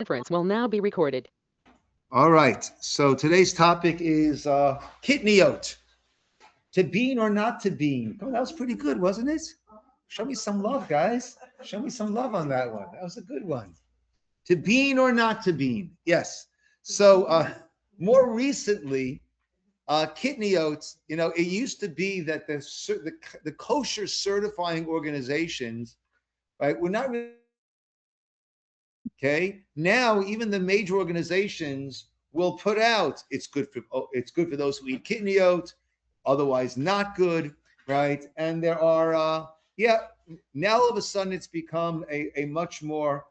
Conference will now be recorded. All right. So today's topic is Kitniot. To bean or not to bean. Oh, that was pretty good, wasn't it? Show me some love, guys. Show me some love on that one. That was a good one. To bean or not to bean. Yes. So more recently, Kitniot, it used to be that the kosher certifying organizations, right, were not really. Okay. Now, even the major organizations will put out it's good for those who eat kitniot, otherwise not good, right? And there are now all of a sudden it's become a much more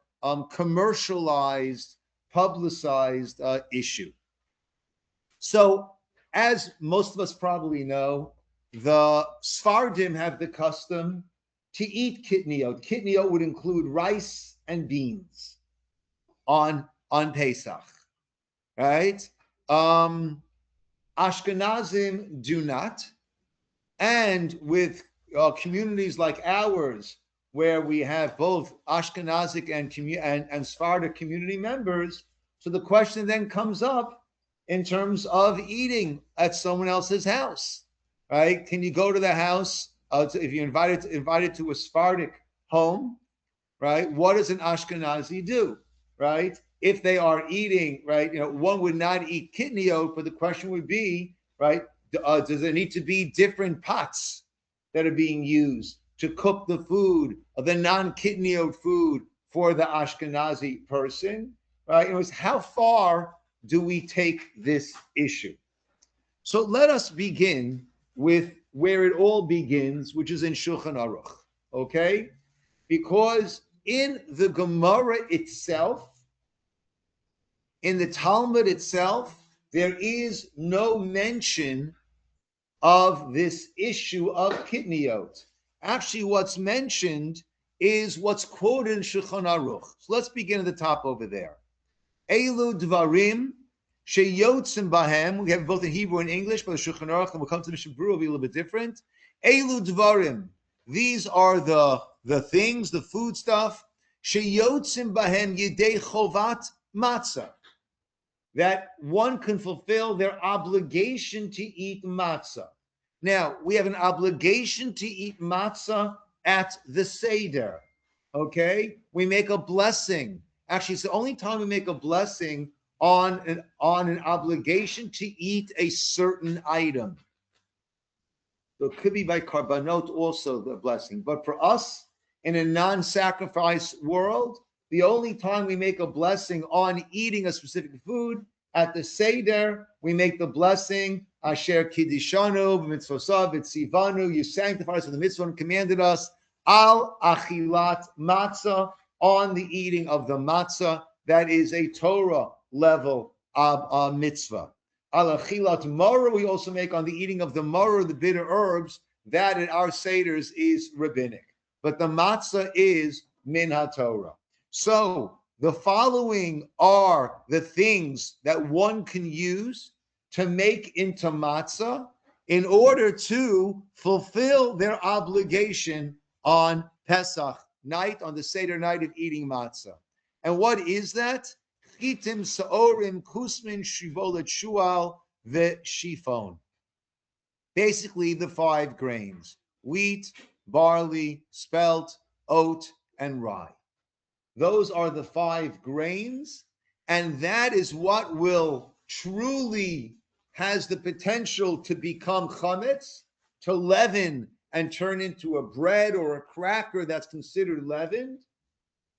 commercialized, publicized issue. So, as most of us probably know, the Sephardim have the custom to eat kitniot. Kitniot would include rice and beans on Pesach, right? Um, Ashkenazim do not, and with communities like ours, where we have both Ashkenazic and Sephardic community members, so the question then comes up in terms of eating at someone else's house, right? Can you go to the house if you're invited to a Sephardic home? Right? What does an Ashkenazi do? Right? If they are eating, right, one would not eat kitniot, but the question would be, right, does there need to be different pots that are being used to cook the food, the non-kitniot food for the Ashkenazi person? Right? How far do we take this issue? So let us begin with where it all begins, which is in Shulchan Aruch. Okay? Because in the Gemara itself, in the Talmud itself, there is no mention of this issue of kitniot. Actually, what's mentioned is what's quoted in Shulchan Aruch. So let's begin at the top over there. Elu dvarim sheyotzim bahem. We have both in Hebrew and English, but the Shulchan Aruch, and we'll come to the Mishnah Berurah, will be a little bit different. Elu dvarim. These are the things, the food stuff, sheyotzim bahem yidei chovat matzah, that one can fulfill their obligation to eat matzah. Now, we have an obligation to eat matzah at the Seder, okay? We make a blessing. Actually, it's the only time we make a blessing on an obligation to eat a certain item. So it could be by karbanot also the blessing. But for us, in a non-sacrifice world, the only time we make a blessing on eating a specific food, at the Seder, we make the blessing, Asher Kiddishanu, B'mitzvosav, B'tzivanu, you sanctified us with the mitzvah and commanded us, Al Achilat Matzah, on the eating of the matzah. That is a Torah level of mitzvah. Al Achilat Maror, we also make on the eating of the maror, the bitter herbs, that in our Seders is rabbinic. But the matzah is min ha-Torah. So the following are the things that one can use to make into matzah in order to fulfill their obligation on Pesach night, on the Seder night of eating matzah. And what is that? Chitim, Saorim, Kusmin, Shivolet, Shual, Shifon. Basically the 5 grains: wheat, barley, spelt, oat, and rye. Those are the 5 grains, and that is what will truly has the potential to become chametz, to leaven and turn into a bread or a cracker that's considered leavened.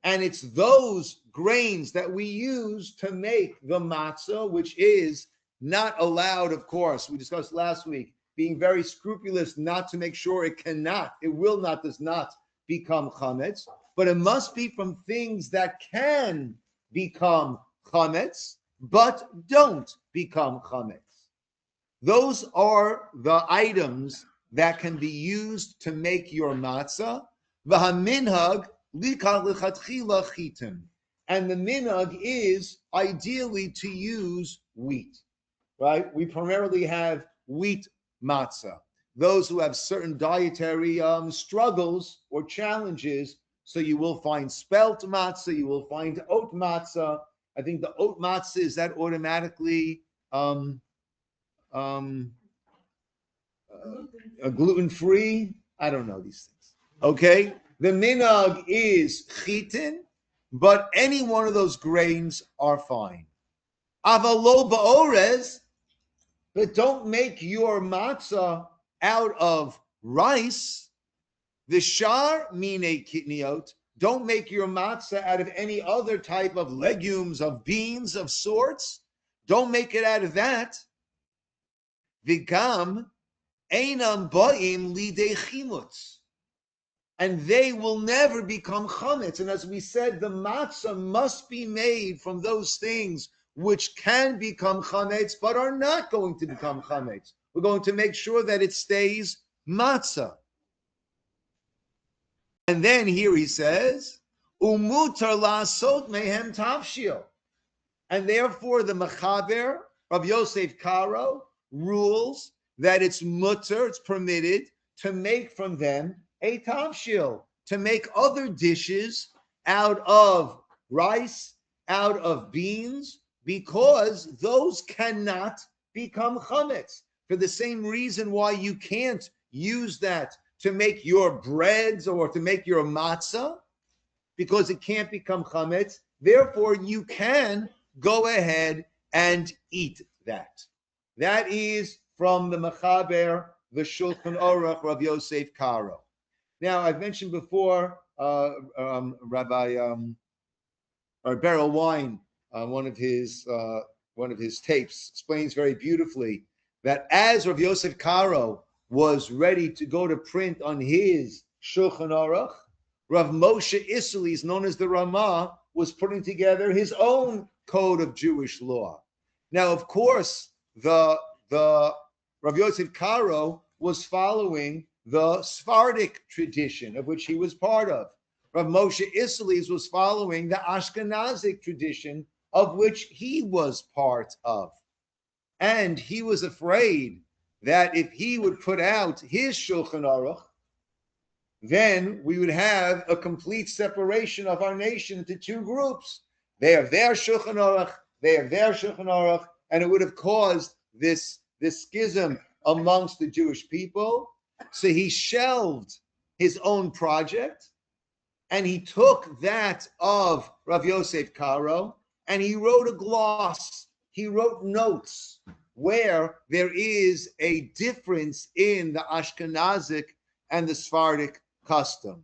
And it's those grains that we use to make the matzah, which is not allowed, of course. We discussed last week, being very scrupulous not to make sure does not become chametz. But it must be from things that can become chametz, but don't become chametz. Those are the items that can be used to make your matzah. V'haminhag likach lechatchila chitim. And the minhag is ideally to use wheat, right? We primarily have wheat matzah. Those who have certain dietary struggles or challenges, so you will find spelt matzah, you will find oat matzah, I think the oat matzah, is that automatically gluten-free? I don't know these things. Okay, the minhag is chitin, but any one of those grains are fine. Avalo ba'orez, but don't make your matzah out of rice. Vishar mine kitniot, don't make your matzah out of any other type of legumes, of beans, of sorts. Don't make it out of that. Vigam einam ba'im lidei chimutz, and they will never become chametz. And as we said, the matzah must be made from those things which can become chametz, but are not going to become chametz. We're going to make sure that it stays matzah. And then here he says, umutar la'asot mehem tavshil. And therefore the Mechaber, Rabbi Yosef Karo, rules that it's mutter, it's permitted to make from them a tavshil, to make other dishes out of rice, out of beans, because those cannot become chametz. For the same reason why you can't use that to make your breads or to make your matzah, because it can't become chametz. Therefore, you can go ahead and eat that. That is from the Mechaber, the Shulchan Aruch, Rav Yosef Karo. Now, I've mentioned before, Rabbi Beryl Wine, one of his tapes, explains very beautifully that as Rav Yosef Karo was ready to go to print on his Shulchan Aruch, Rav Moshe Isserles, known as the Ramah, was putting together his own code of Jewish law. Now, of course, the Rav Yosef Karo was following the Sephardic tradition of which he was part of. Rav Moshe Isserles was following the Ashkenazic tradition of which he was part of. And he was afraid that if he would put out his Shulchan Aruch, then we would have a complete separation of our nation into two groups. They have their Shulchan Aruch, they have their Shulchan Aruch, and it would have caused this schism amongst the Jewish people. So he shelved his own project, and he took that of Rav Yosef Karo, and he wrote a gloss. He wrote notes where there is a difference in the Ashkenazic and the Sephardic custom.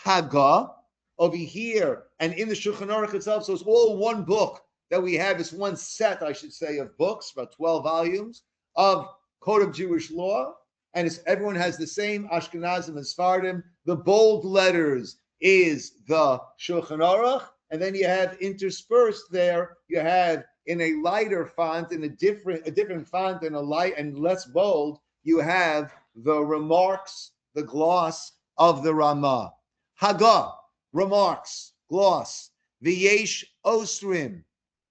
Haggah, over here, and in the Shulchan Aruch itself, so it's all one book that we have, it's one set, I should say, of books, about 12 volumes of Code of Jewish Law, and everyone has the same Ashkenazim and Sephardim. The bold letters is the Shulchan Aruch, and then you have interspersed there, you have in a lighter font, in a different font and a light and less bold, you have the remarks, the gloss of the Ramah. Haggah, remarks, gloss, v'yesh osrim,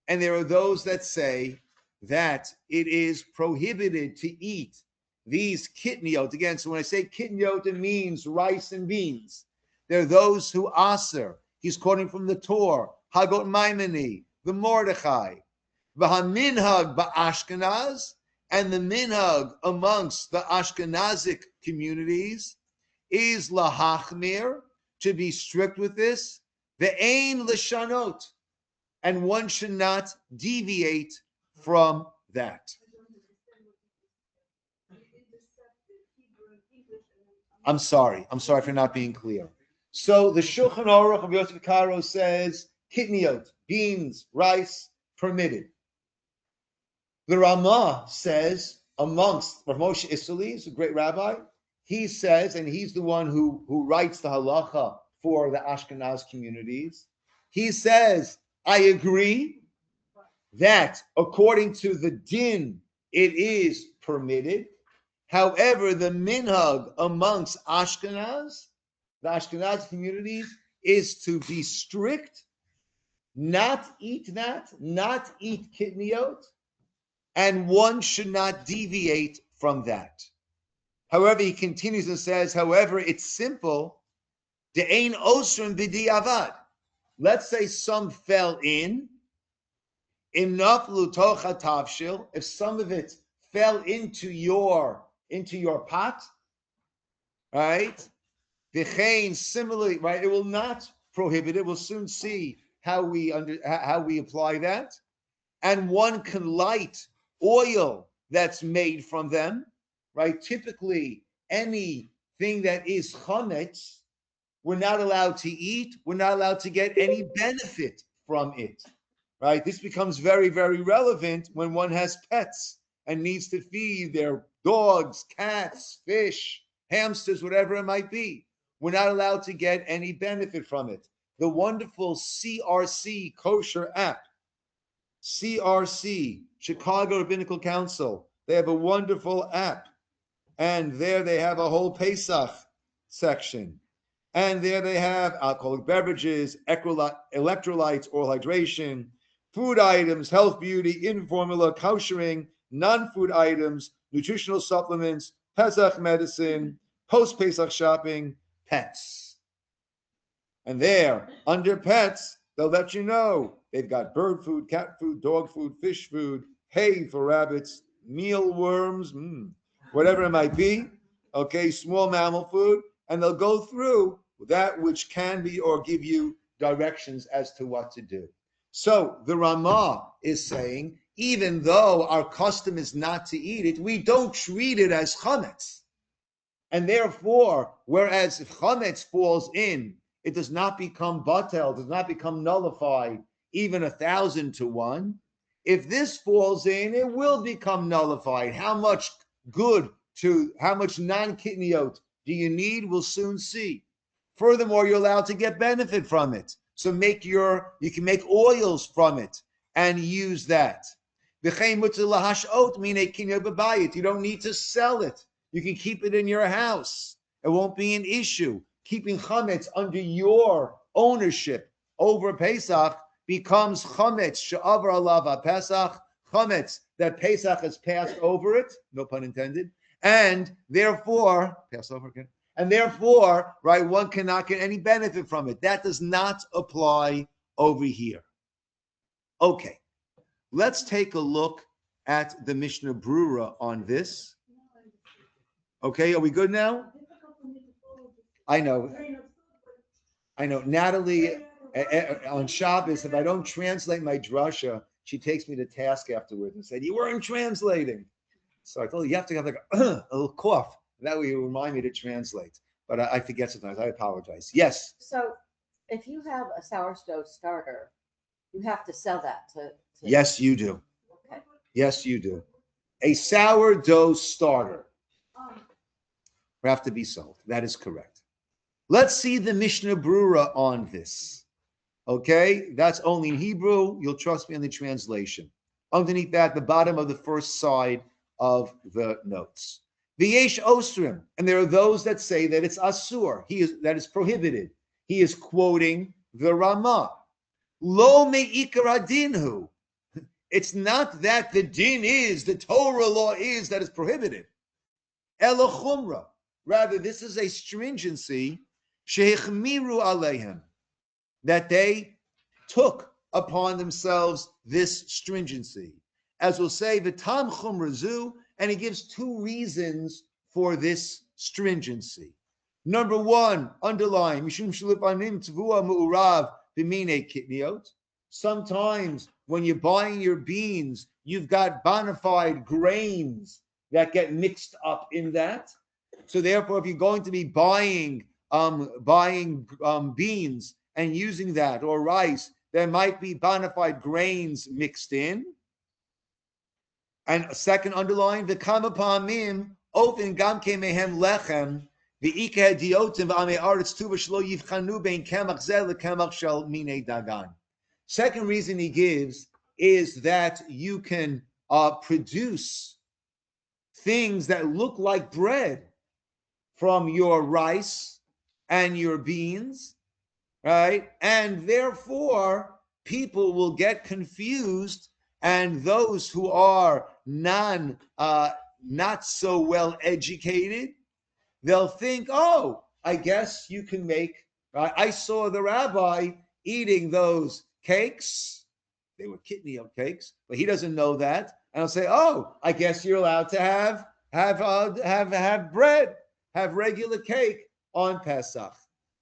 and there are those that say that it is prohibited to eat these kitniot. Again, so when I say kitniot, it means rice and beans. There are those who aser. He's quoting from the Torah, Hagot Maimoni, the Mordechai, v'haminhag ba'Ashkenaz, and the minhag amongst the Ashkenazic communities is lahachmir, to be strict with this, ve'ein l'shanot, and one should not deviate from that. I'm sorry for not being clear. So the Shulchan Aruch of Yosef Karo says kitniot, beans, rice, permitted. The Ramah says, amongst Rav Moshe Isserles, a great rabbi, he says, and he's the one who writes the halacha for the Ashkenaz communities, he says, I agree that according to the din, it is permitted. However, the minhag amongst Ashkenaz, the Ashkenaz communities, is to be strict, not eat that, not eat kitniot, and one should not deviate from that. However, he continues and says, however, it's simple. De'ein osrim b'di'avad. Let's say some fell in, enough lutocha tavshil, if some of it fell into your pot, right? V'chein, similarly, right? It will not prohibit it. We'll soon see how we apply that. And one can light oil that's made from them, right? Typically, anything that is chametz, we're not allowed to eat. We're not allowed to get any benefit from it, right? This becomes very, very relevant when one has pets and needs to feed their dogs, cats, fish, hamsters, whatever it might be. We're not allowed to get any benefit from it. The wonderful CRC kosher app, CRC, Chicago Rabbinical Council, they have a wonderful app. And there they have a whole Pesach section. And there they have alcoholic beverages, electrolytes, oral hydration, food items, health, beauty, infant formula, koshering, non-food items, nutritional supplements, Pesach medicine, post-Pesach shopping, pets. And there, under pets, they'll let you know they've got bird food, cat food, dog food, fish food, hay for rabbits, mealworms, whatever it might be, okay, small mammal food, and they'll go through that which can be or give you directions as to what to do. So the Ramah is saying, even though our custom is not to eat it, we don't treat it as chametz. And therefore, whereas if chametz falls in, it does not become batel, does not become nullified, even 1,000 to 1. If this falls in, it will become nullified. How much non-kitniot do you need? We'll soon see. Furthermore, you're allowed to get benefit from it. So you can make oils from it and use that. You don't need to sell it. You can keep it in your house. It won't be an issue. Keeping chametz under your ownership over Pesach becomes chametz she'avar alav Pesach, chametz that Pesach has passed over it, no pun intended, and therefore, Passover again, and therefore, right, one cannot get any benefit from it. That does not apply over here. Okay, let's take a look at the Mishnah Brura on this. Okay, are we good now? I know. Natalie, on Shabbos, if I don't translate my drasha, she takes me to task afterwards and said, you weren't translating. So I told her, you have to have like a little cough. That way you remind me to translate. But I forget sometimes. I apologize. Yes? So if you have a sourdough starter, you have to sell that to... Yes, you do. Okay. Yes, you do. A sourdough starter will have to be sold. That is correct. Let's see the Mishnah Brura on this. Okay, that's only in Hebrew. You'll trust me on the translation. Underneath that, the bottom of the first side of the notes. V'yesh osrim, and there are those that say that it's asur. That is prohibited. He is quoting the Ramah. Lo me'ikar adinhu. It's not that the din is, the Torah law is that is prohibited. Ela chumra. Rather, this is a stringency sheichmiru aleihem, that they took upon themselves this stringency. As we'll say, v'tam chumrazu, and he gives two reasons for this stringency. Number one, underline, mishum shelipanim tvua mu'urav b'minei kitniot. Sometimes when you're buying your beans, you've got bona fide grains that get mixed up in that. So therefore, if you're going to be buying beans and using that, or rice, there might be bona fide grains mixed in. And a second underline, the kamapamim ofen gamke mehem lechem v'ike diotim v'amei aretz tuva shlo yivchanu bein kemach zeh lekemach shel minei dagan. Second reason he gives is that you can produce things that look like bread from your rice and your beans, right? And therefore, people will get confused, and those who are not so well educated, they'll think, oh, I guess you can make, right? I saw the rabbi eating those cakes, they were Kitniot cakes, but he doesn't know that. And I'll say, oh, I guess you're allowed to have bread, have regular cake on Pesach.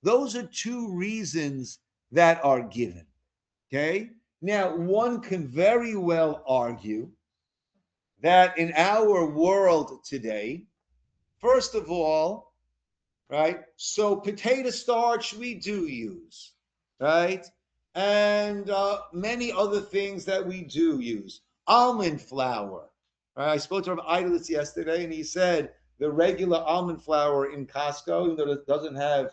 Those are two reasons that are given. Okay. Now, one can very well argue that in our world today, first of all, right? So potato starch we do use, right? And many other things that we do use. Almond flour. Right? I spoke to Rabbi Idolitz yesterday, and he said the regular almond flour in Costco, even though it doesn't have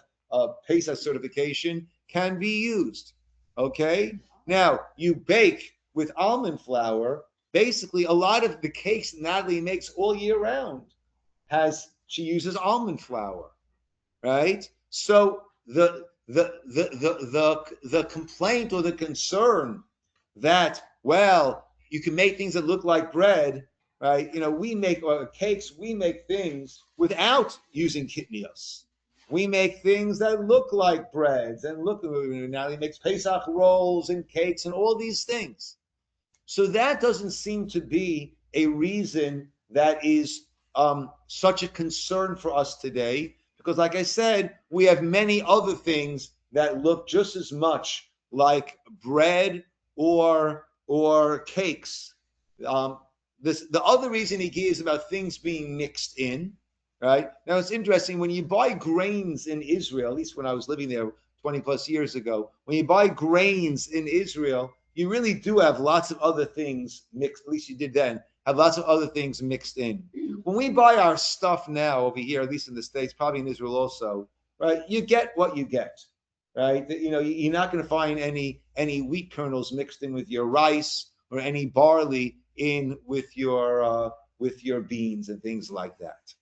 Pesach certification, can be used. Okay? Now, you bake with almond flour. Basically, a lot of the cakes Natalie makes all year round she uses almond flour. Right? So the complaint or the concern that, well, you can make things that look like bread, right? We make cakes, we make things without using kitnios. We make things that look like breads, and look, now he makes Pesach rolls and cakes and all these things. So that doesn't seem to be a reason that is such a concern for us today. Because like I said, we have many other things that look just as much like bread or cakes. The other reason he gives about things being mixed in, right? Now it's interesting, when you buy grains in Israel, at least when I was living there 20 plus years ago, when you buy grains in Israel, you really do have lots of other things mixed, at least you did then, have lots of other things mixed in. When we buy our stuff now over here, at least in the States, probably in Israel also, right? You get what you get, right? You're not going to find any wheat kernels mixed in with your rice, or any barley in with your beans and things like that.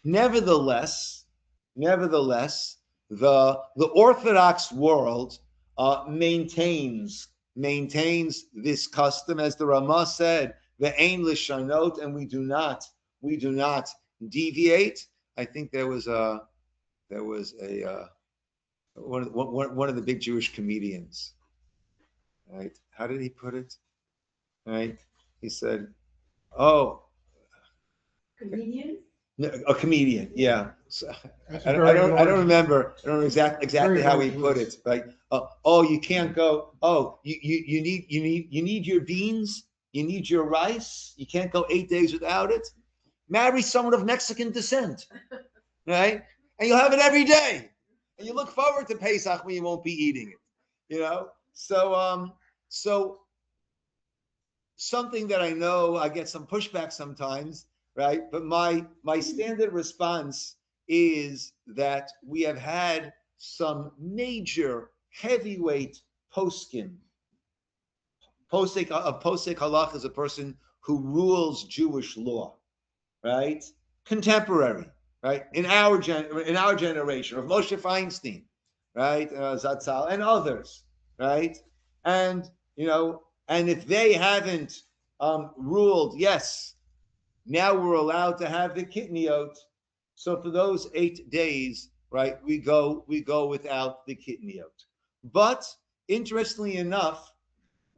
Nevertheless, the Orthodox world maintains this custom, as the Ramah said, the Ein Lishanot, and we do not deviate. I think there was one of the big Jewish comedians, right? How did he put it? Right? He said, "Oh, Comedian? no, a comedian, yeah." So, I don't remember. I don't know exactly how he put it. Right? Oh, you can't go. Oh, you need your beans. You need your rice. You can't go 8 days without it. Marry someone of Mexican descent, right? And you'll have it every day. And you look forward to Pesach when you won't be eating it. So something that I know I get some pushback sometimes, right? But my standard response is that we have had some major heavyweight poskim. Posek halach is a person who rules Jewish law, right? Contemporary, right? In our generation, of Moshe Feinstein, right? Zatzal and others, right? And if they haven't ruled, yes, now we're allowed to have the Kitniot. So for those 8 days, right, we go without the Kitniot. But interestingly enough,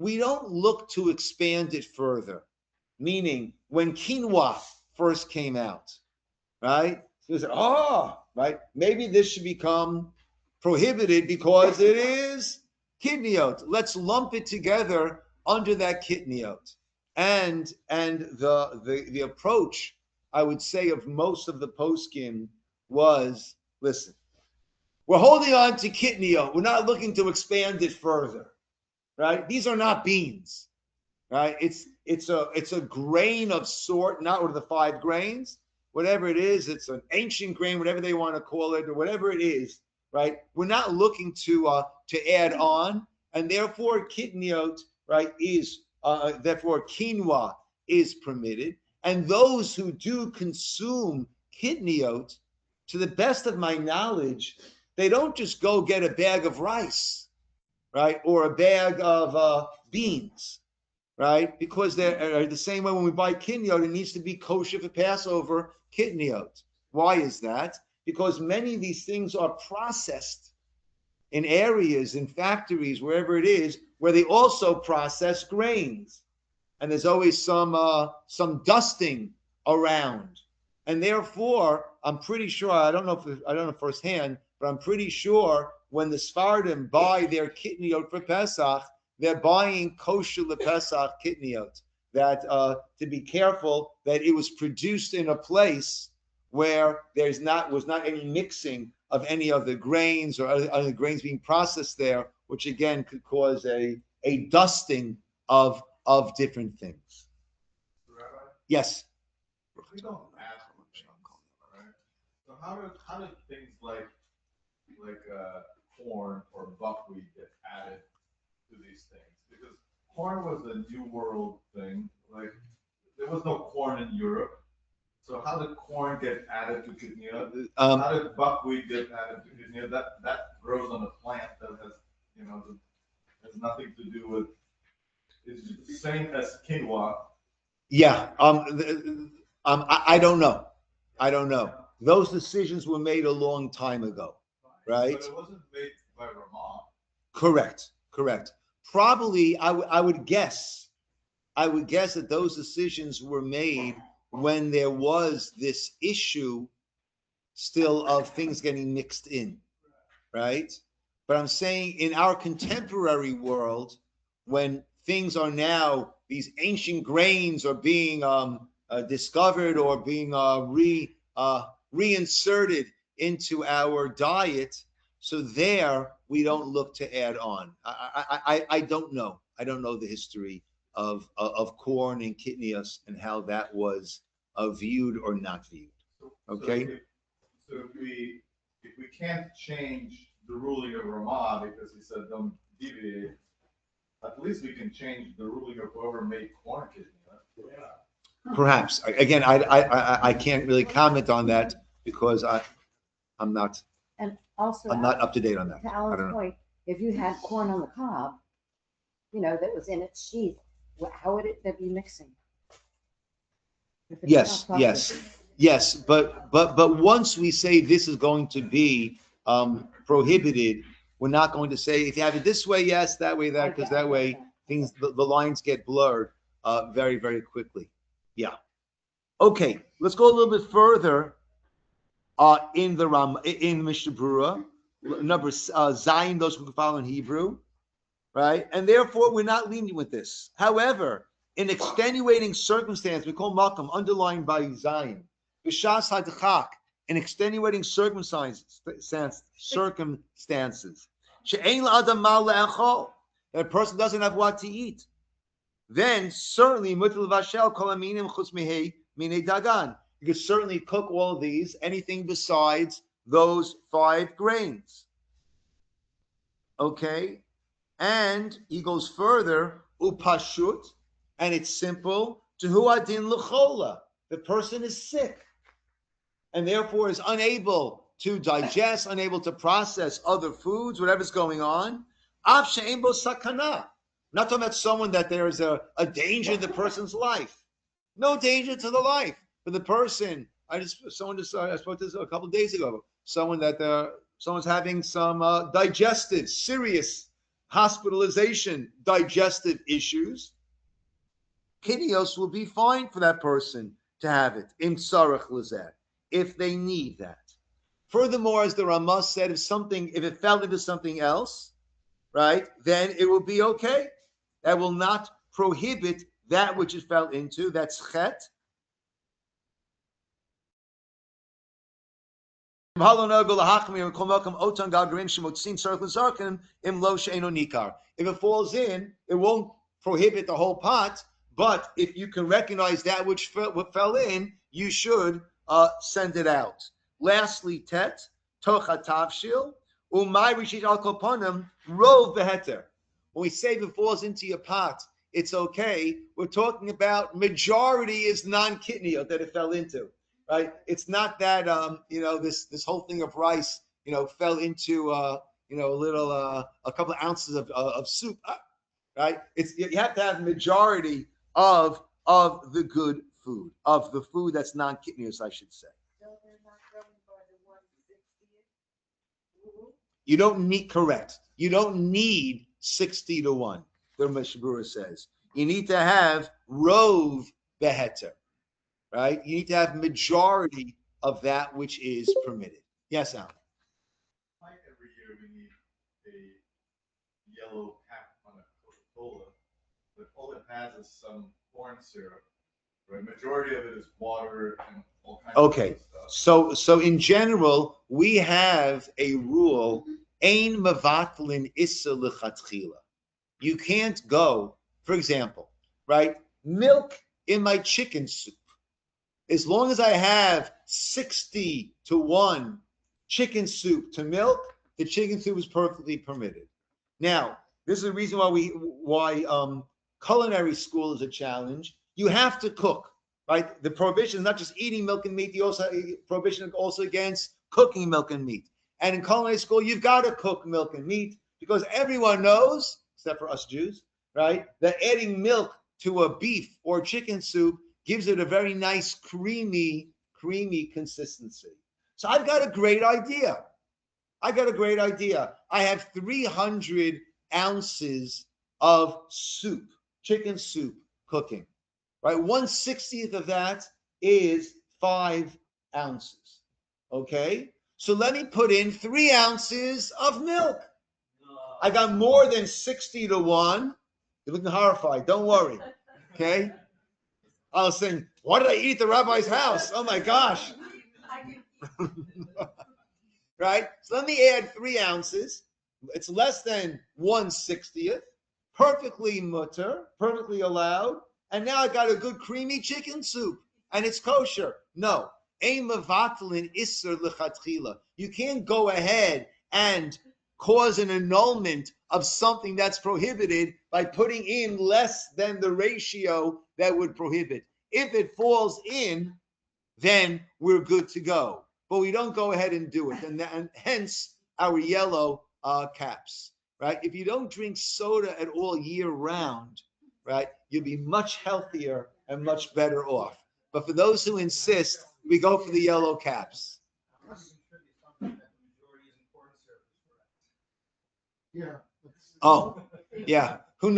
we don't look to expand it further. Meaning, when quinoa first came out, right? So we said, right, maybe this should become prohibited because it is Kitniot. Let's lump it together under that Kitniot. And the approach, I would say, of most of the poskim was, listen, we're holding on to Kitniot. We're not looking to expand it further, right? These are not beans, right? It's a grain of sort, not one of the 5 grains, whatever it is. It's an ancient grain, whatever they want to call it, or whatever it is, right? We're not looking to add on, and therefore Kitniot, right, is therefore quinoa is permitted. And those who do consume Kitniot, to the best of my knowledge, they don't just go get a bag of rice, right, or a bag of beans, right? Because they're the same way when we buy Kitniot, it needs to be kosher for Passover Kitniot. Why is that? Because many of these things are processed in areas, in factories, wherever it is, where they also process grains, and there's always some dusting around, and therefore I'm pretty sure, I don't know firsthand, but I'm pretty sure when the Sephardim buy their Kitniot for Pesach, they're buying kosher lePesach Kitniot. That to be careful that it was produced in a place where was not any mixing of any of the grains or other grains being processed there, which again could cause a dusting of different things. Rabbi, Yes. we don't add things, right? So how do things like corn or buckwheat get added to these things? Because corn was a New World thing. Like there was no corn in Europe. So how did corn get added to Kitniot? How did buckwheat get added to Kitniot? That grows on a plant that has nothing to do with. It's the same as quinoa. Yeah. I don't know. I don't know. Those decisions were made a long time ago, right? But it wasn't made by Ramah. Correct. Probably, I would guess that those decisions were made when there was this issue still of things getting mixed in, right? But I'm saying in our contemporary world, when things are now, these ancient grains are being discovered or being reinserted into our diet, so there we don't look to add on. I don't know. I don't know the history of corn and kitnios and how that was viewed or not viewed. Okay. So if we can't change the ruling of Ramah because he said don't deviate, at least we can change the ruling of whoever made corn kitniot. Yeah. Perhaps. Again, I can't really comment on that because I'm not And also, not up to date on that. to I don't Alan's know. point, if you had corn on the cob, that was in its sheath, how would it be mixing? If it's Yes, not yes, processed. yes. But once we say this is going to be prohibited, we're not going to say if you have it this way, yes, that way, that, because that way things the lines get blurred very, very quickly. Yeah. Okay, let's go a little bit further in the Mishnah Berurah, number Zayin, those who can follow in Hebrew, right? And therefore, we're not lenient with this. However, in extenuating circumstance, we call Malcolm underlined by Zayin, B'shas hadchak, in extenuating circumstances, she'ein la'adam ma le'achol, that a person doesn't have what to eat, then certainly mutal vashel kol aminim chutz mihei minei dagan. You could certainly cook all of these, anything besides those 5 grains. Okay? And he goes further, upashut, and it's simple, tehu adin l'chola. The person is sick, and therefore is unable to digest, unable to process other foods, whatever's going on. Av she'ein bo sakana. Not talking about someone that there is a danger in the person's life. No danger to the life. For the person, I spoke to this a couple of days ago. Someone's having some serious hospitalization, digestive issues. Kitnios will be fine for that person to have it. Im tzarech lezeh, if they need that. Furthermore, as the Ramah said, if it fell into something else, right, then it will be okay. That will not prohibit that which it fell into. That's chet. If it falls in, it won't prohibit the whole pot, but if you can recognize that which fell in, you should send it out. Lastly, tet, tocha tavshil, umay rishit al koponim, rov beheter. When we say if it falls into your pot, it's okay. We're talking about majority is non-kitniot that it fell into. Right? It's not that this whole thing of rice fell into a couple of ounces of soup, right? You have to have majority of the good food, of the food that's non-kitnios, I should say. You don't need 60 to 1. The Mishabura says. You need to have rov beheter, right? You need to have majority of that which is permitted. Yes, Alan? Why every year we need a yellow cap on a Coca-Cola, but all it has is some corn syrup, right? Majority of it is water and all kinds of Okay, other stuff. so in general, we have a rule, ein mavatlin issa lechatchila. You can't go, for example, right? Milk in my chicken soup. As long as I have 60 to 1 chicken soup to milk, the chicken soup is perfectly permitted. Now, this is the reason why culinary school is a challenge. You have to cook, right? The prohibition is not just eating milk and meat. The prohibition also against cooking milk and meat. And in culinary school, you've got to cook milk and meat because everyone knows, except for us Jews, right, that adding milk to a beef or chicken soup gives it a very nice creamy consistency. So I've got a great idea. I have 300 ounces of soup, chicken soup cooking, right? 1/60th of that is 5 ounces. Okay. So let me put in 3 ounces of milk. I got more than 60 to 1. You're looking horrified. Don't worry. Okay. I was saying, why did I eat at the rabbi's house? Oh my gosh. Right? So let me add 3 ounces. It's less than 1/60th. Perfectly mutter, perfectly allowed. And now I got a good creamy chicken soup. And it's kosher. No. You can't go ahead and cause an annulment of something that's prohibited by putting in less than the ratio that would prohibit. If it falls in, then we're good to go. But we don't go ahead and do it. And hence our yellow caps, right? If you don't drink soda at all year round, right, you'll be much healthier and much better off. But for those who insist, we go for the yellow caps. Yeah. Oh, yeah. Who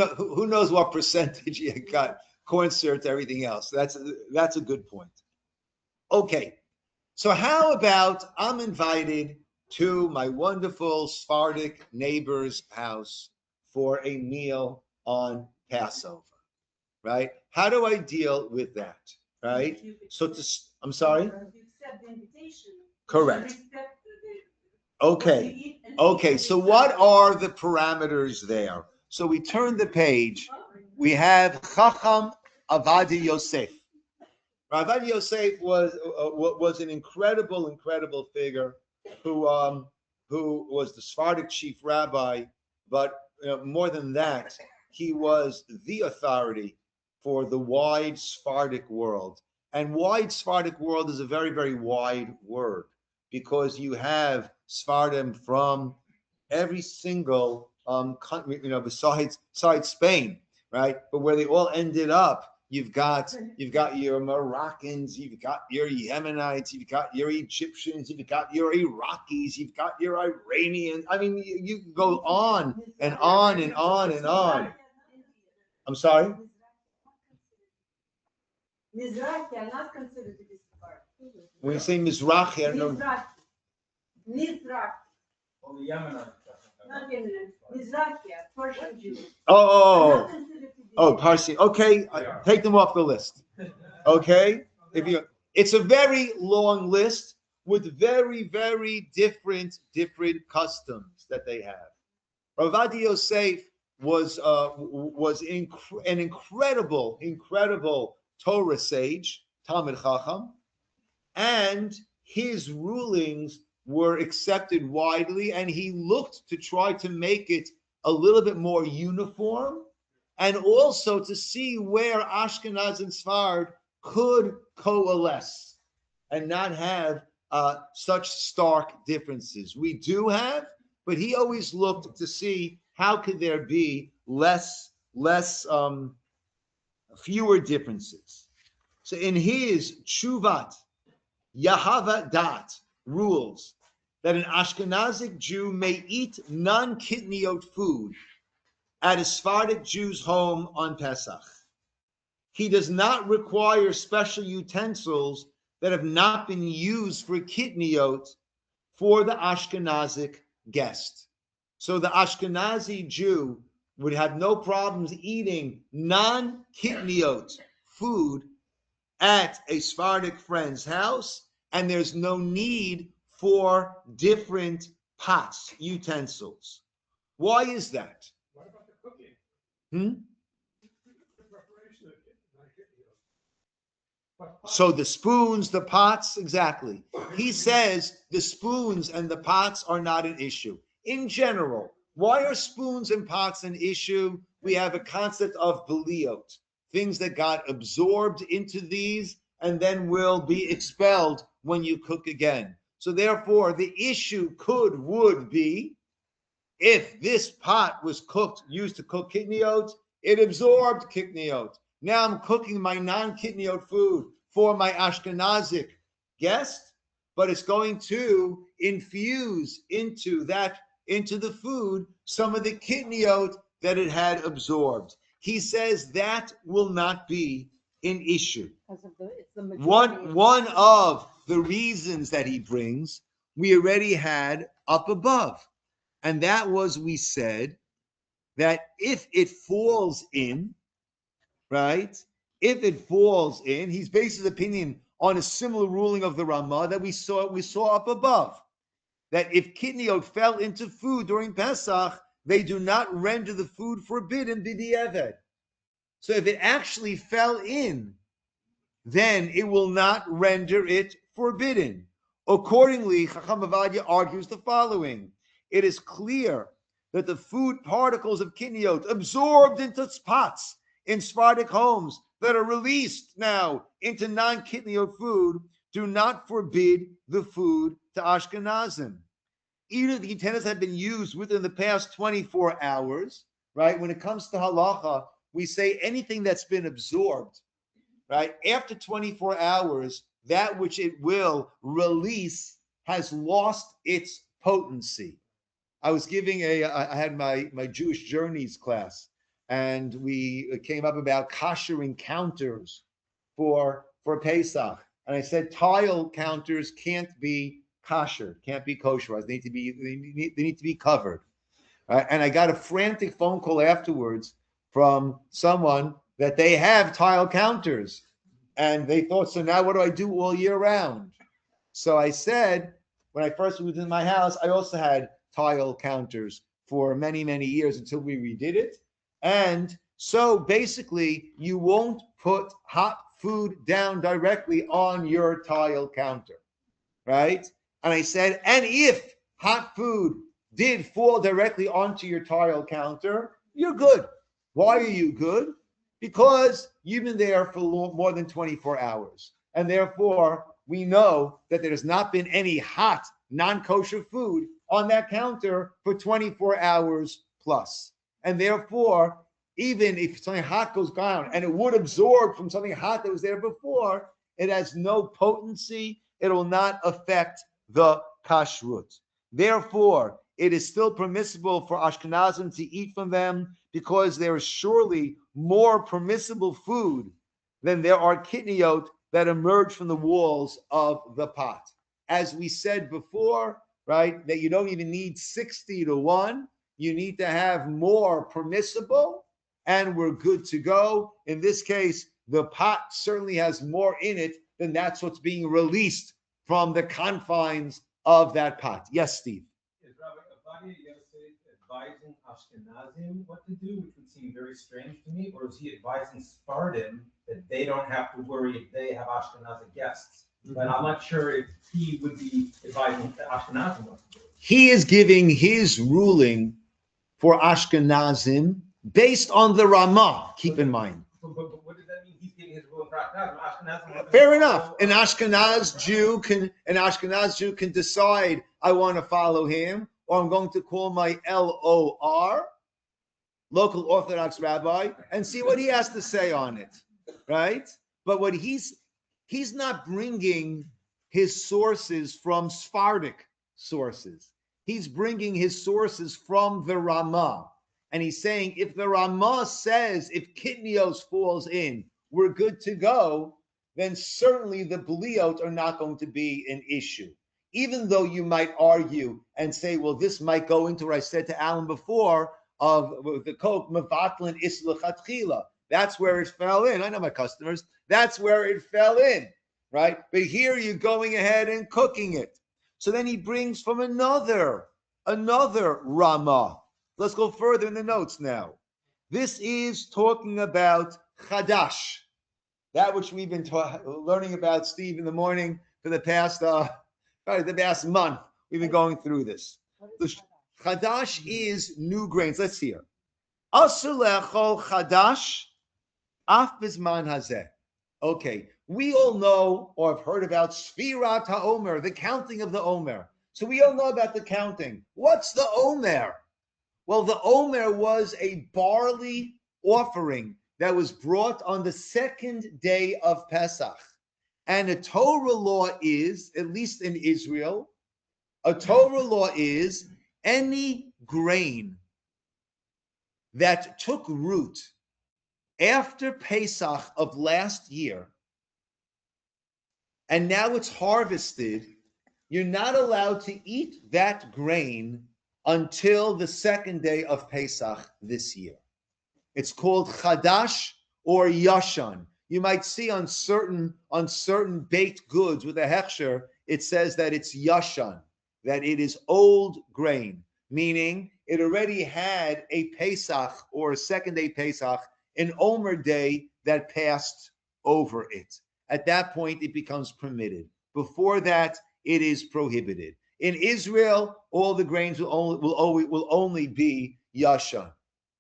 knows what percentage you got? Corn syrup to everything else. That's a good point. Okay. So how about I'm invited to my wonderful Sephardic neighbor's house for a meal on Passover, right? How do I deal with that, right? So I'm sorry? You accept the invitation. Correct. You respect Okay. Okay, so what are the parameters there? So we turn the page. We have Chacham Avadi Yosef. Avadi Yosef was an incredible figure who was the Sephardic chief rabbi, but more than that, he was the authority for the wide Sephardic world. And wide Sephardic world is a very, very wide word because you have Sephardim from every single country, besides Spain, right? But where they all ended up, you've got your Moroccans, you've got your Yemenites, you've got your Egyptians, you've got your Iraqis, you've got your Iranians. I mean, you can go on and on and on and on. I'm sorry? Mizrahi are not considered to be Sephardic. When you say Mizrahi, I don't know. Mizrahi. Well, the Yemenites. Not Yemen. Mizrahi, Persian Jews. Oh, Parsi. Okay, take them off the list. Okay, it's a very long list with very, very different customs that they have. Avadi Yosef was an incredible Torah sage, Talmid Chacham, and his rulings were accepted widely, and he looked to try to make it a little bit more uniform, and also to see where Ashkenaz and Sfard could coalesce and not have such stark differences. We do have, but he always looked to see how could there be fewer differences. So in his Tshuvat, Yahava Dat rules that an Ashkenazic Jew may eat non-Kitniot food at a Sephardic Jew's home on Pesach. He does not require special utensils that have not been used for Kitniot for the Ashkenazic guest. So the Ashkenazi Jew would have no problems eating non-Kitniot food at a Sephardic friend's house, and there's no need for different pots, utensils. Why is that? What about the cooking? Hmm? The preparation of it, not getting it. So the spoons, the pots, exactly. He says the spoons and the pots are not an issue. In general, why are spoons and pots an issue? We have a concept of beliot, things that got absorbed into these and then will be expelled when you cook again. So therefore, the issue would be, if this pot was used to cook kitniot, it absorbed kitniot. Now I'm cooking my non-kitniot food for my Ashkenazic guest, but it's going to infuse into the food some of the kitniot that it had absorbed. He says that will not be an issue. Because of it's the majority. One of the reasons that he brings, we already had up above. And that was, we said, that if it falls in, right? If it falls in, he's based his opinion on a similar ruling of the Ramah that we saw up above. That if kitniot fell into food during Pesach, they do not render the food forbidden b'di'evet. So if it actually fell in, then it will not render it forbidden. Accordingly, Chacham Avadia argues the following. It is clear that the food particles of kitniot absorbed into pots in Sephardic homes that are released now into non-kitniot food do not forbid the food to Ashkenazim. Either the utensils have been used within the past 24 hours, right? When it comes to halacha, we say anything that's been absorbed, right? After 24 hours, that which it will release has lost its potency. I had my Jewish Journeys class, and we came up about kosher counters for Pesach. And I said tile counters can't be kosher, can't be kosher. They need to be covered. And I got a frantic phone call afterwards from someone that they have tile counters. And they thought, so now what do I do all year round? So I said, when I first moved into my house, I also had tile counters for many, many years until we redid it. And so basically, you won't put hot food down directly on your tile counter, right? And I said, and if hot food did fall directly onto your tile counter, you're good. Why are you good? Because you've been there for more than 24 hours. And therefore, we know that there's not been any hot, non-kosher food on that counter for 24 hours plus. And therefore, even if something hot goes down and it would absorb from something hot that was there before, it has no potency. It will not affect the kashrut. Therefore, it is still permissible for Ashkenazim to eat from them because there is surely more permissible food than there are kitniot that emerge from the walls of the pot. As we said before, right, that you don't even need 60-1. You need to have more permissible, and we're good to go. In this case, the pot certainly has more in it than that's what's being released from the confines of that pot. Yes, Steve. Is Rabbi advising Ashkenazim what to do, which would seem very strange to me, or is he advising Sephardim that they don't have to worry if they have Ashkenazi guests? But I'm not sure if he would be advising Ashkenazim what to do. He is giving his ruling for Ashkenazim based on the Ramah. Keep in mind. But what does that mean? He's giving his ruling for Ashkenazim. Fair enough. An Ashkenaz Jew can decide, I want to follow him, or I'm going to call my LOR, local Orthodox rabbi, and see what he has to say on it, right? But what he's not bringing his sources from Sephardic sources. He's bringing his sources from the Ramah. And he's saying if the Ramah says if Kitnios falls in, we're good to go, then certainly the Bliot are not going to be an issue. Even though you might argue and say, well, this might go into what I said to Alan before of the Coke, Mevatlin Islachatchila. That's where it fell in. I know my customers. That's where it fell in, right? But here you're going ahead and cooking it. So then he brings from another Ramah. Let's go further in the notes now. This is talking about Chadash, that which we've been learning about, Steve, in the morning for the past month. We've been going through this. The Chadash is new grains. Let's hear. Asur le'achol Chadash af bizman hazeh. Okay, we all know or have heard about Sfirat HaOmer, the counting of the Omer. So we all know about the counting. What's the Omer? Well, the Omer was a barley offering that was brought on the second day of Pesach. And a Torah law is, at least in Israel, a Torah law is any grain that took root after Pesach of last year, and now it's harvested, you're not allowed to eat that grain until the second day of Pesach this year. It's called Chadash or Yashan. You might see on certain baked goods with a hechsher, it says that it's Yashan, that it is old grain, meaning it already had a Pesach or a second day Pesach, an Omer day that passed over it. At that point, it becomes permitted. Before that, it is prohibited. In Israel, all the grains will only be Yashan.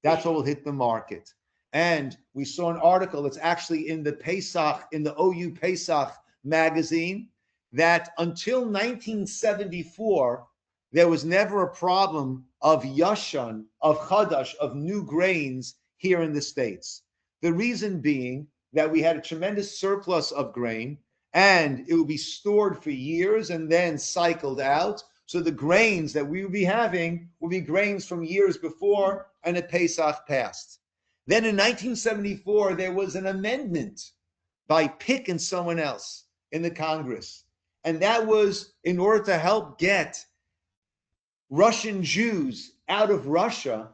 That's what will hit the market. And we saw an article that's actually in the Pesach, in the OU Pesach magazine, that until 1974, there was never a problem of Yashan, of Chadash, of new grains here in the States. The reason being that we had a tremendous surplus of grain, and it would be stored for years and then cycled out. So the grains that we would be having would be grains from years before, and a Pesach passed. Then in 1974, there was an amendment by Pick and someone else in the Congress. And that was in order to help get Russian Jews out of Russia.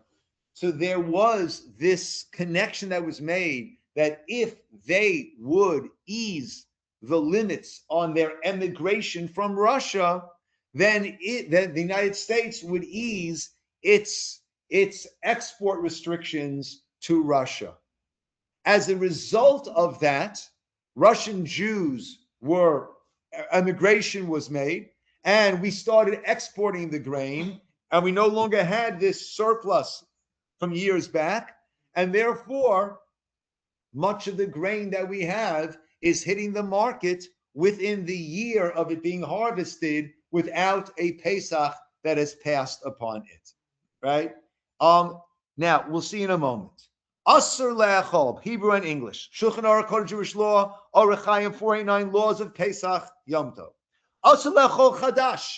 So there was this connection that was made that if they would ease the limits on their emigration from Russia, then the United States would ease its export restrictions to Russia. As a result of that, Russian Jews immigration was made, and we started exporting the grain, and we no longer had this surplus from years back, and therefore, much of the grain that we have is hitting the market within the year of it being harvested without a Pesach that has passed upon it, right? Now, we'll see in a moment. Asur le'achol, Hebrew and English. Shulchan Aruch Code of Jewish Law, Orach Chaim 489, Laws of Pesach, Yom Tov. Asur le'achol Chadash.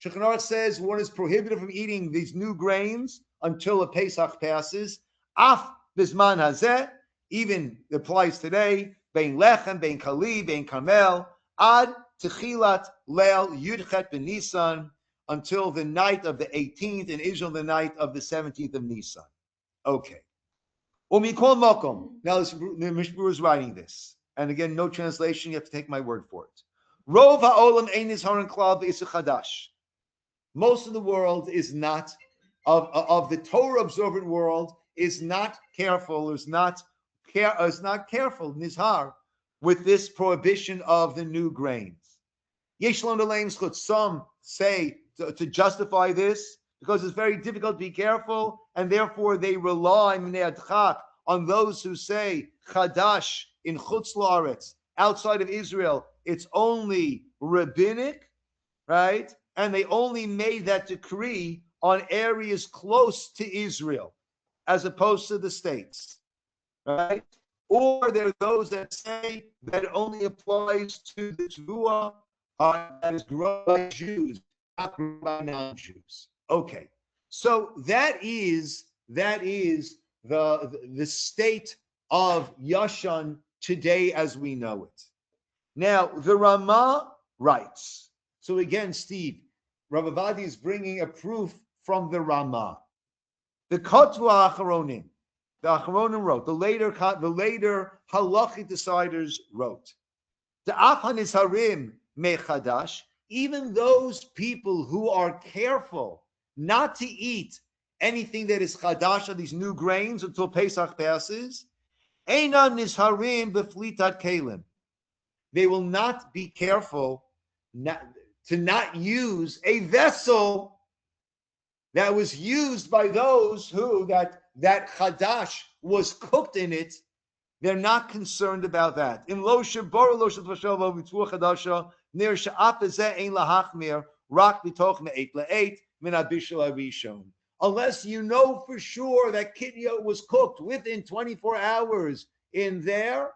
Shulchan Aruch says one is prohibited from eating these new grains until a Pesach passes. Af bizman hazeh, even applies today. Bein lechem, bein kali, bein kamel, ad techilat leil yudchet b'Nisan, until the night of the 18th, in Israel, the night of the 17th of Nisan. Okay. Umikol mokom. Now, the Mishmur is writing this. And again, no translation, you have to take my word for it. Rov ha'olam ein nizharon klal b'isur chadash. Most of the world is not, of the Torah observant world, is not careful, is not careful, nizhar, with this prohibition of the new grains. Some say to justify this, because it's very difficult to be careful, and therefore they rely on those who say Chadash in Chutz La'aretz, outside of Israel, it's only rabbinic, right? And they only made that decree on areas close to Israel, as opposed to the states, right? Or there are those that say that it only applies to the Tvuah that is grown by Jews, not grown by non-Jews. Okay, so that is that is the state of Yashan today as we know it. Now, the Ramah writes. So again, Steve, Rabbi Vadi is bringing a proof from the Ramah. The Kotva Acharonim, the Acharonim wrote, the later halachic deciders wrote, the Achanis Harim Mechadash, even those people who are careful not to eat anything that is Chadash, or these new grains, until Pesach passes, Einan Nisharim Beflitat Kalim. They will not be careful to not use a vessel that was used by those who that Chadash was cooked in it. They're not concerned about that. In lo shebor lo shebashava mitzvah chadasha near she'apazeh ein lahachmir rak bitoch me'et le'et min abishal arishon. Unless you know for sure that Kitniot was cooked within 24 hours in there,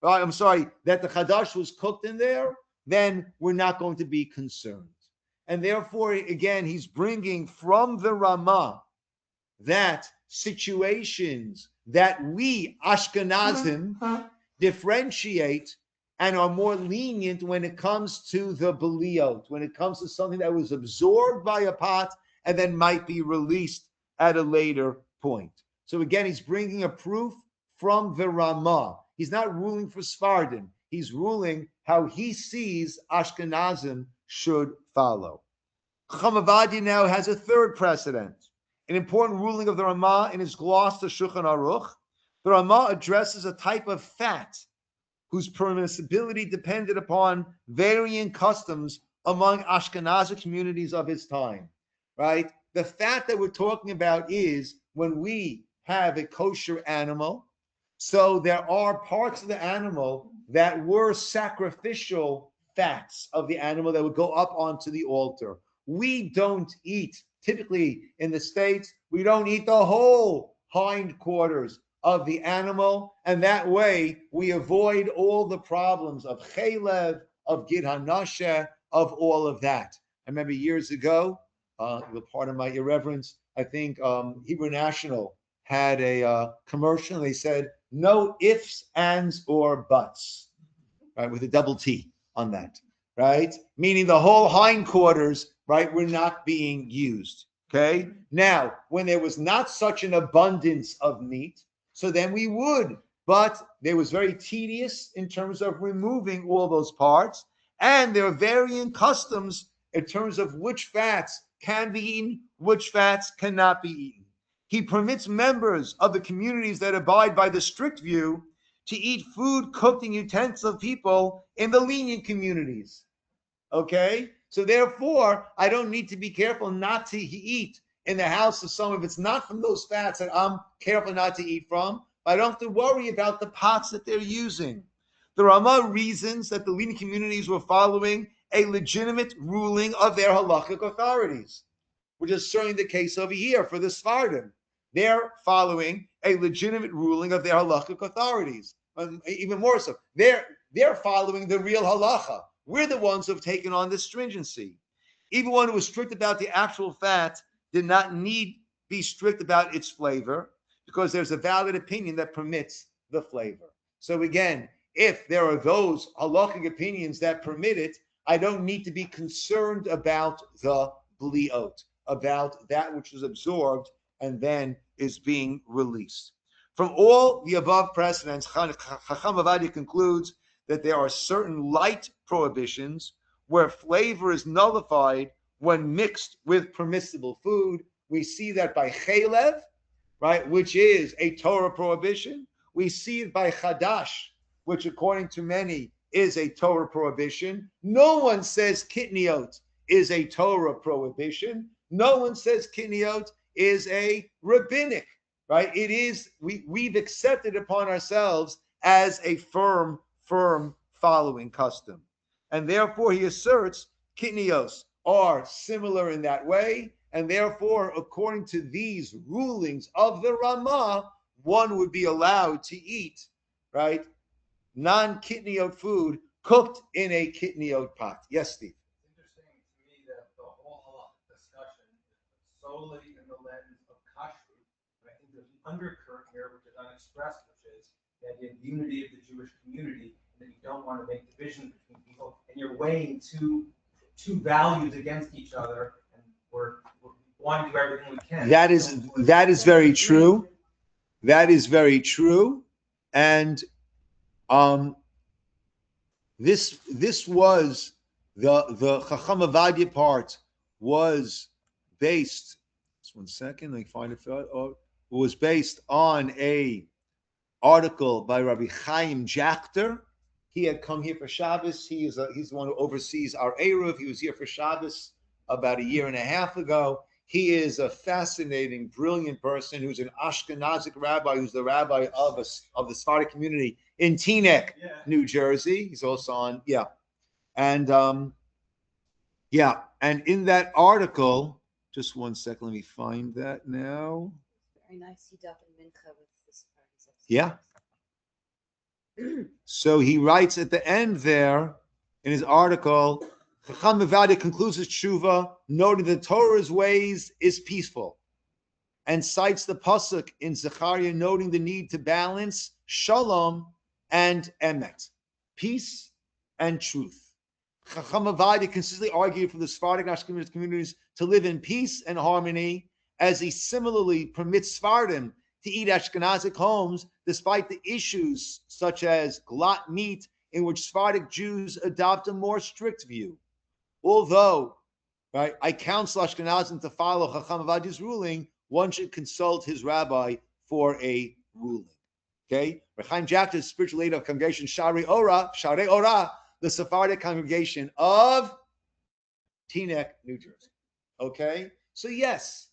that the Chadash was cooked in there, then we're not going to be concerned. And therefore, again, he's bringing from the Ramah that situations that we Ashkenazim differentiate and are more lenient when it comes to the beliot, when it comes to something that was absorbed by a pot and then might be released at a later point. So again, he's bringing a proof from the Ramah. He's not ruling for Sephardim. He's ruling how he sees Ashkenazim should follow. Chamavadi now has a third precedent, an important ruling of the Ramah in his gloss to Shulchan Aruch. The Ramah addresses a type of fat whose permissibility depended upon varying customs among Ashkenazi communities of his time, right? The fat that we're talking about is when we have a kosher animal, so there are parts of the animal that were sacrificial fats of the animal that would go up onto the altar. We don't eat, typically in the States, we don't eat the whole hindquarters of the animal, and that way we avoid all the problems of chalev, of gid hanasheh, of all of that. I remember years ago, with part of my irreverence, I think Hebrew National had a commercial, and they said, no ifs, ands, or buts, right, with a double T on that, right? Meaning the whole hindquarters, right, were not being used, okay? Now, when there was not such an abundance of meat, so then we would, but there was very tedious in terms of removing all those parts, and there are varying customs in terms of which fats can be eaten, which fats cannot be eaten. He permits members of the communities that abide by the strict view to eat food cooked in utensils of people in the lenient communities. Okay? So therefore, I don't need to be careful not to eat in the house of someone if it's not from those fats that I'm careful not to eat from. I don't have to worry about the pots that they're using. The Ramah reasons that the lenient communities were following a legitimate ruling of their halachic authorities, which is certainly the case over here for the Sephardim. They're following a legitimate ruling of their halachic authorities. Even more so, they're following the real halacha. We're the ones who have taken on this stringency. Even one who was strict about the actual fat did not need be strict about its flavor, because there's a valid opinion that permits the flavor. So again, if there are those halachic opinions that permit it, I don't need to be concerned about the bliot, about that which is absorbed and then is being released. From all the above precedents, Chacham Avadi concludes that there are certain light prohibitions where flavor is nullified when mixed with permissible food. We see that by chalev, right, which is a Torah prohibition. We see it by chadash, which according to many is a Torah prohibition. No one says kitniot is a Torah prohibition. No one says kitniot is a rabbinic, right? It is, we've accepted upon ourselves as a firm following custom. And therefore he asserts kitnios are similar in that way, and therefore, according to these rulings of the Ramah, one would be allowed to eat, right, non-kitniot food cooked in a kitniot pot. Yes, Steve? It's interesting to me that the whole halachic discussion is solely in the lens of kashrut. I undercurrent here, which is unexpressed, which is the idea of unity of the Jewish community, and that you don't want to make divisions between people, and you're weighing two values against each other, and we're wanting to do everything we can. That is very true. That is very true, and this was the Chacham Avadia part was based. Just 1 second, let me find it. It was based on a article by Rabbi Chaim Jachter. He had come here for Shabbos. He's the one who oversees our Eruv. He was here for Shabbos about 1.5 years ago. He is a fascinating, brilliant person who's an Ashkenazic rabbi, who's the rabbi of the Sephardic community in Teaneck, New Jersey. He's also on, and and in that article, just 1 second, let me find that now. Very nice. He dug in Mincha with this. Yeah. So he writes at the end there in his article, Chacham Avadia concludes his tshuva, noting that Torah's ways is peaceful, and cites the pasuk in Zechariah, noting the need to balance shalom and emet, peace and truth. Chacham Avadia consistently argued for the Sephardic Ashkenazi communities to live in peace and harmony, as he similarly permits Sephardim to eat Ashkenazic homes, despite the issues such as glot meat, in which Sephardic Jews adopt a more strict view. Although, I counsel Ashkenazim to follow Chacham Avadia's ruling, one should consult his rabbi for a ruling. Okay? Chaim Jachter is spiritual leader of congregation Sharei Ora, the Sephardic congregation of Teaneck, New Jersey. Okay? So yes,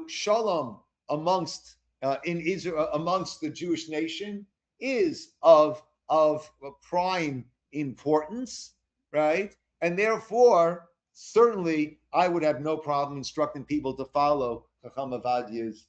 shalom amongst in Israel, amongst the Jewish nation, is of prime importance, right? And therefore, certainly, I would have no problem instructing people to follow Chacham Avadia's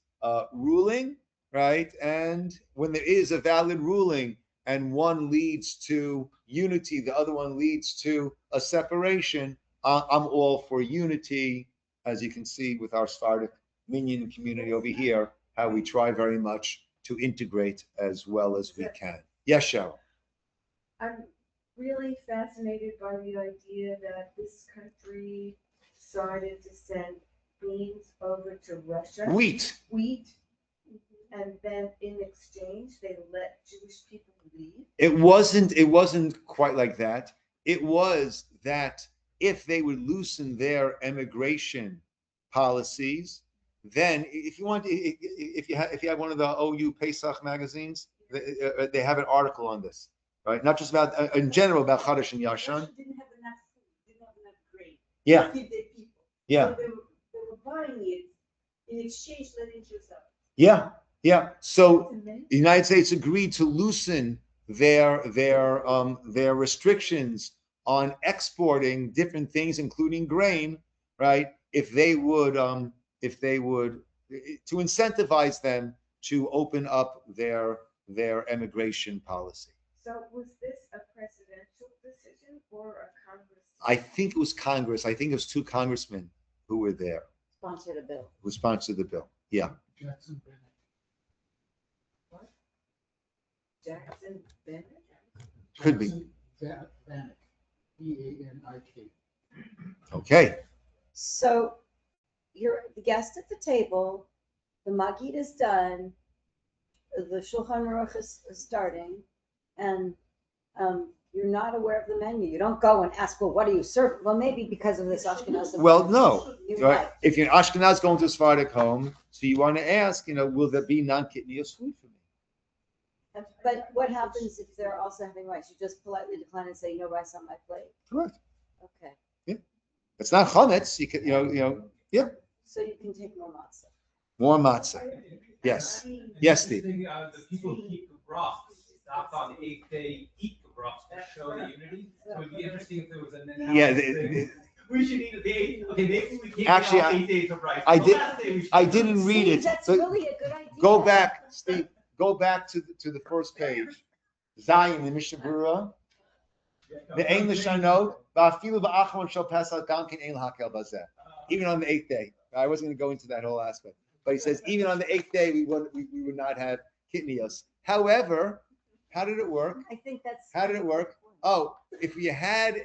ruling, right? And when there is a valid ruling and one leads to unity, the other one leads to a separation, I'm all for unity, as you can see with our Sephardic Minyan community over here, how we try very much to integrate as well as we can. Yes, Cheryl. I'm really fascinated by the idea that this country decided to send beans over to Russia. Wheat. And then in exchange, they let Jewish people leave. It wasn't quite like that. It was that if they would loosen their immigration policies, then if you have one of the OU Pesach magazines, they have an article on this, right? Not just about in general about Chadash and Yashan. Russia didn't have enough grain. Yeah. To feed their people. Yeah. So they were buying it in exchange, letting Jews out. Yeah. Yeah. So the United States agreed to loosen their restrictions on exporting different things, including grain, right? If they would to incentivize them to open up their immigration policy. So was this a presidential decision or a Congress? I think it was Congress. I think it was 2 congressmen who were there. Sponsored a bill. Who sponsored the bill. Yeah. Jackson Bennett. What? Jackson Bennett? Could be. Vanik. B-A-N-I-K. Okay. So you're the guest at the table, the Magid is done, the Shulchan Aruch is starting, and you're not aware of the menu. You don't go and ask, well, what do you serve? Well, maybe because of this Ashkenaz. Well, no. You're Right? right. If you're an Ashkenaz going to a Sephardic home, so you want to ask, will there be non-Kitniot food for me? But what happens if they're also having rice? You just politely decline and say, no rice on my plate. Correct. Okay. It's not chametz. You can, yeah. So you can take more matzah. More matzah. Yes. Yes, Steve. The people who keep the broth stopped on the 8th day, eat the broth to show the unity. So it'd be interesting if there was a Yeah. We should eat the 8th. Okay, maybe we can't Actually, eat 8 days of rice. I didn't read Steve, it. that's but really a good idea. go back, Steve. Go back to the first page. Zayin, the Mishnah Berurah. The English I know. Even on the 8th day. I wasn't going to go into that whole aspect. But he says even on the 8th day we would not have kitnios. However, how did it work? I think that's. How did it work? Oh, if you had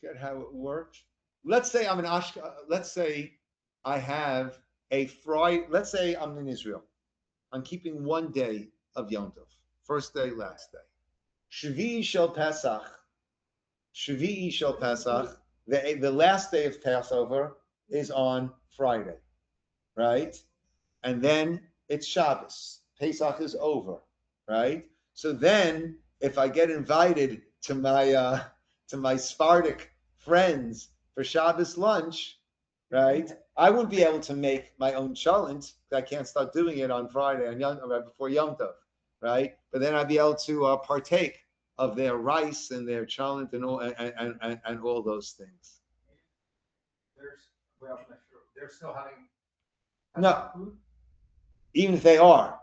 get how it worked. Let's say I'm an let's say I have a Friday. Let's say I'm in Israel. I'm keeping one day of Yom Tov. First day, last day. Shvi'i shel Pesach. Shvi'i shel Pesach. The last day of Passover is on Friday, right? And then it's Shabbos. Pesach is over, right? So then, if I get invited to my Sephardic friends for Shabbos lunch, right? I wouldn't be able to make my own cholent. I can't start doing it on Friday and before Yom Tov, right? But then I'd be able to partake of their rice and their cholent and all those things. They're still having No. food? Even if they are,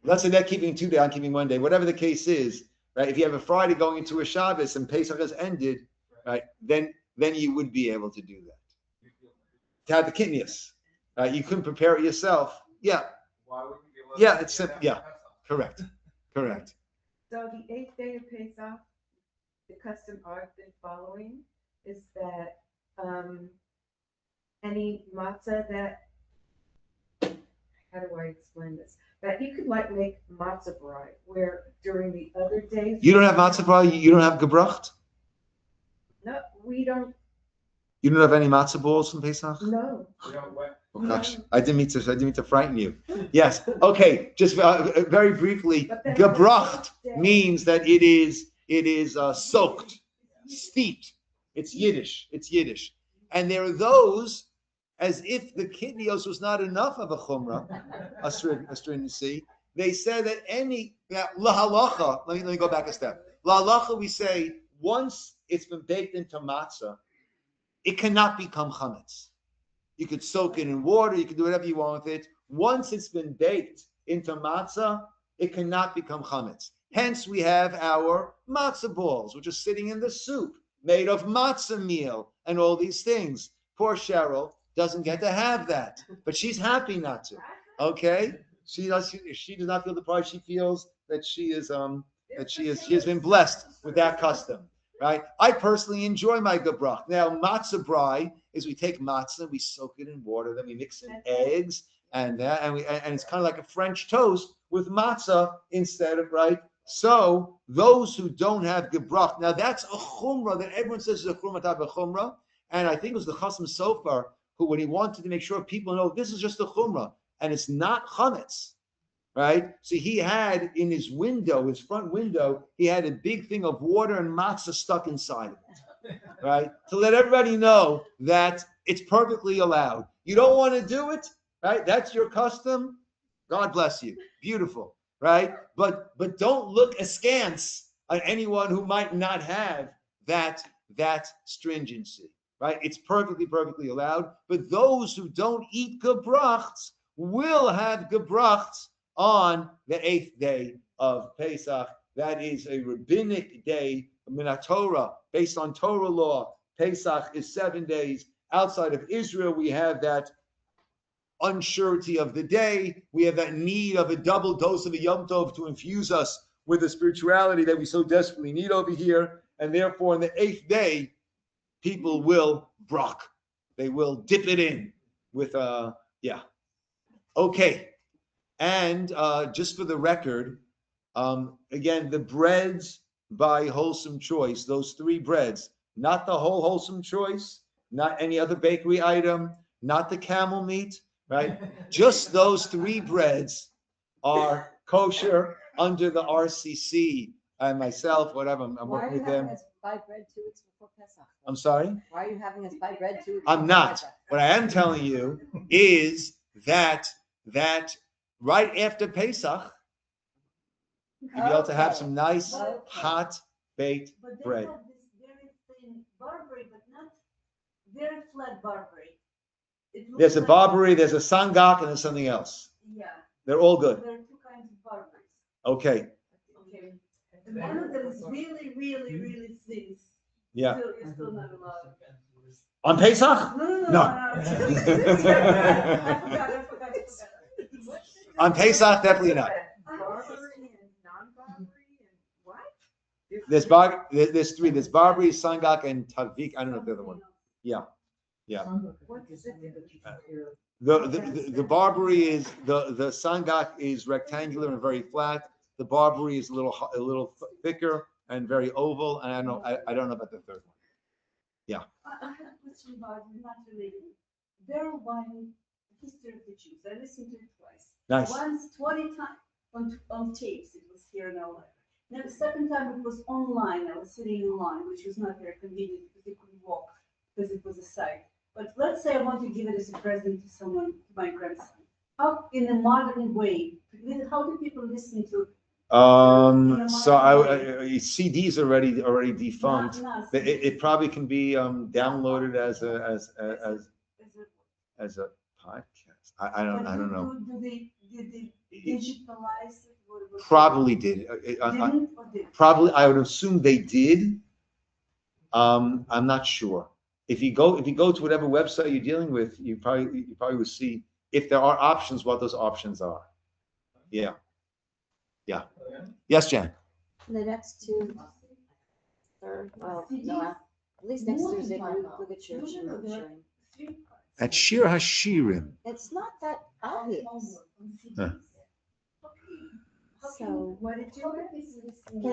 let's say they're keeping 2 days, I'm keeping 1 day, whatever the case is, right? If you have a Friday going into a Shabbos and Pesach has ended, right? Then you would be able to do that. To have the kitnios, right? You couldn't prepare it yourself. Yeah. Why would you be able to? Yeah, it's simple. Yeah, correct. So the 8th day of Pesach, the custom I've been following is that any matzah that, how do I explain this? That you could like make matzah bride, where during the other days. You don't have matzah bread. You don't have gebracht. No, we don't. You don't have any matzah balls from Pesach. No. Oh gosh, I didn't mean to frighten you. Yes. Okay. Just very briefly, gebracht means that it is soaked, steeped. It's Yiddish. And there are those, as if the kitnios was not enough of a chumrah, a stringency. They said that la halacha. Let me go back a step. La halacha, we say once it's been baked into matzah, it cannot become chametz. You could soak it in water. You can do whatever you want with it. Once it's been baked into matzah, it cannot become chametz. Hence, we have our matzah balls, which are sitting in the soup, made of matzah meal and all these things. Poor Cheryl doesn't get to have that, but she's happy not to. Okay, she does not feel deprived. She feels that she has been blessed with that custom. Right? I personally enjoy my gebracht. Now, matzah brai is we take matzah, we soak it in water, then we mix in eggs, and it's kind of like a French toast with matzah instead of, right? So those who don't have gebracht, now that's a chumrah that everyone says is a chumrah type of chumrah, and I think it was the Chasam Sofer who, when he wanted to make sure people know this is just a chumrah and it's not chametz. Right? So he had in his window, his front window, he had a big thing of water and matzah stuck inside of it. Right? To let everybody know that it's perfectly allowed. You don't want to do it, right? That's your custom. God bless you. Beautiful. Right? But don't look askance on anyone who might not have that stringency. Right? It's perfectly allowed. But those who don't eat gebrachts will have gebrachts on the 8th day of Pesach. That is a rabbinic day, minat Torah, based on Torah law. Pesach is 7 days. Outside of Israel, we have that unsurety of the day. We have that need of a double dose of a Yom Tov to infuse us with the spirituality that we so desperately need over here. And therefore, on the 8th day, people will brach. They will dip it in with, Okay. And just for the record, again, the breads by Wholesome Choice, those 3 breads, not the whole Wholesome Choice, not any other bakery item, not the camel meat, right? Just those 3 breads are kosher under the RCC and myself, whatever, I'm working with them. Why are you having us buy bread 2 weeks before Pesach? I'm sorry? Why are you having us buy bread 2 weeks I'm before not. Pesach? What I am telling you is that right after Pesach, you'll be able to have some nice, hot, baked bread. But they have this very thin Barbary, but not very flat Barbary. There's a Barbary, there's a Sangak, and there's something else. Yeah. They're all good. There are 2 kinds of Barbaries. Okay. Okay. And one of them is really thin. Yeah. You're still not allowed. On Pesach? No. I forgot. On Pesach, definitely not. Barbary and non-Barbary and what? There's three. There's Barbary, Sangak, and Tavik. I don't know the other one. Yeah. What is it? The Barbary is the Sangak is rectangular and very flat. The Barbary is a little thicker and very oval. And I don't know about the third one. I have a question about not related. Barrel wine, history of the Jews. I listened to it twice. Nice. Once, 20 times on tapes. It was here in LA. Now the second time it was online. I was sitting in line, which was not very convenient because you couldn't walk because it was a site. But let's say I want to give it as a present to someone, to my grandson. How, in a modern way, how do people listen to? So CDs already defunct. It probably can be downloaded as a podcast. I don't know. Did they digitalize it? Probably did. Didn't or did? Probably, I would assume they did. I'm not sure. If you go to whatever website you're dealing with, you probably will see if there are options, what those options are. Yeah. Yes, Jan. The next two, third, well, no, at least next Thursday, we'll get your sharing. At Shir HaShirim. It's not that obvious. Huh. So, What did you?